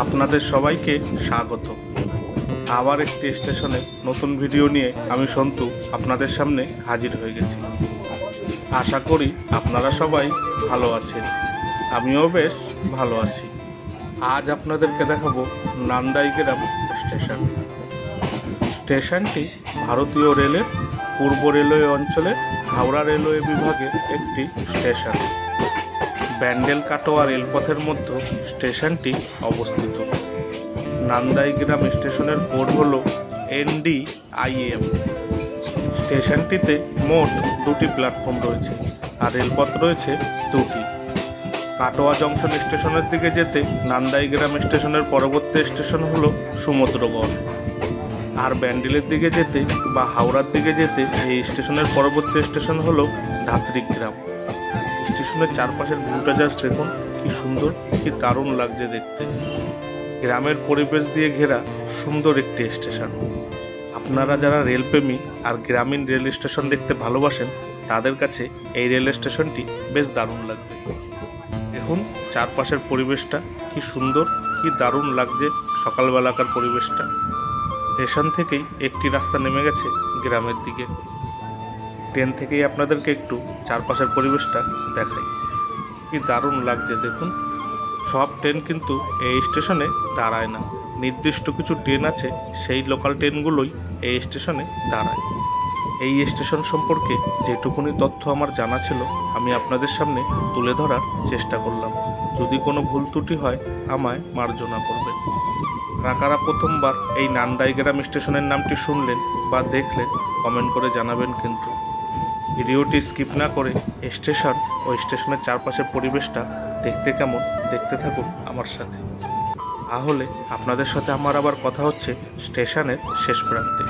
আপনাদের সবাইকে স্বাগত। আবার একটি স্টেশনে নতুন ভিডিও নিয়ে আমি সন্তু আপনাদের সামনে হাজির হয়ে গেছি। আশা করি আপনারা সবাই ভালো আছেন, আমিও বেশ ভালো আছি। আজ আপনাদেরকে দেখাবো নান্দাইগ্রাম স্টেশন। স্টেশনটি ভারতীয় রেলের পূর্ব রেলওয়ে অঞ্চলে হাওড়া রেলওয়ে বিভাগের একটি স্টেশন। ব্যান্ডেল কাটোয়া রেলপথের মধ্যে স্টেশনটি অবস্থিত। নান্দাইগ্রাম স্টেশনের কোড হল NDIM। স্টেশনটিতে মোট 2টি প্ল্যাটফর্ম রয়েছে আর রেলপথ রয়েছে 2টি। কাটোয়া জংশন স্টেশনের দিকে যেতে নান্দাইগ্রাম স্টেশনের পরবর্তী স্টেশন হল সমুদ্রগড়, আর ব্যান্ডেলের দিকে যেতে বা হাওড়ার দিকে যেতে এই স্টেশনের পরবর্তী স্টেশন হল ধাত্রীগ্রাম। স্টেশনের চারপাশের ভিউটা জাস্ট দেখুন, কি সুন্দর, কি দারুণ লাগছে দেখতে। গ্রামের পরিবেশ দিয়ে ঘেরা সুন্দর একটি স্টেশন। আপনারা যারা রেলপ্রেমী আর গ্রামীণ রেল স্টেশন দেখতে ভালোবাসেন তাদের কাছে এই রেল স্টেশনটি বেশ দারুণ লাগবে। দেখুন চারপাশের পরিবেশটা কি সুন্দর, কি দারুণ লাগছে সকালবেলাকার পরিবেশটা। স্টেশন থেকেই একটি রাস্তা নেমে গেছে গ্রামের দিকে। ট্রেন থেকেই আপনাদেরকে একটু চারপাশের পরিবেশটা দেখাই, কি দারুণ লাগছে দেখুন। সব ট্রেন কিন্তু এই স্টেশনে দাঁড়ায় না, নির্দিষ্ট কিছু ট্রেন আছে, সেই লোকাল ট্রেনগুলোই এই স্টেশনে দাঁড়ায়। এই স্টেশন সম্পর্কে যেটুকুনি তথ্য আমার জানা ছিল আমি আপনাদের সামনে তুলে ধরার চেষ্টা করলাম। যদি কোনো ভুল ত্রুটি হয় আমায় মার্জনা করবেন। কারা প্রথমবার এই নান্দাইগ্রাম স্টেশনের নামটি শুনলেন বা দেখলেন কমেন্ট করে জানাবেন কিন্তু। ভিডিওটি স্কিপ না করে স্টেশন ও স্টেশনের চারপাশের পরিবেশটা দেখতে কেমন দেখতে থাকুন আমার সাথে। তাহলে আপনাদের সাথে আমার আবার কথা হচ্ছে স্টেশনের শেষ প্রান্তে।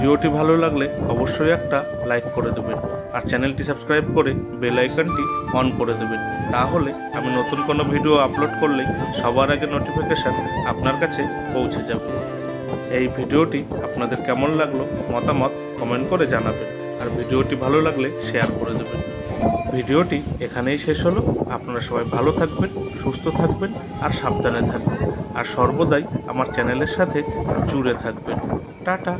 ভিডিওটি ভালো লাগলে অবশ্যই একটা লাইক করে দেবেন আর চ্যানেলটি সাবস্ক্রাইব করে বেল আইকনটি অন করে দেবেন। তাহলে আমি নতুন কোনো ভিডিও আপলোড করলেই সবার আগে নোটিফিকেশান আপনার কাছে পৌঁছে যাবে। এই ভিডিওটি আপনাদের কেমন লাগলো মতামত কমেন্ট করে জানাবেন, আর ভিডিওটি ভালো লাগলে শেয়ার করে দেবেন। ভিডিওটি এখানেই শেষ হলো। আপনারা সবাই ভালো থাকবেন, সুস্থ থাকবেন আর সাবধানে থাকবেন, আর সর্বদাই আমার চ্যানেলের সাথে জুড়ে থাকবেন। টাটা।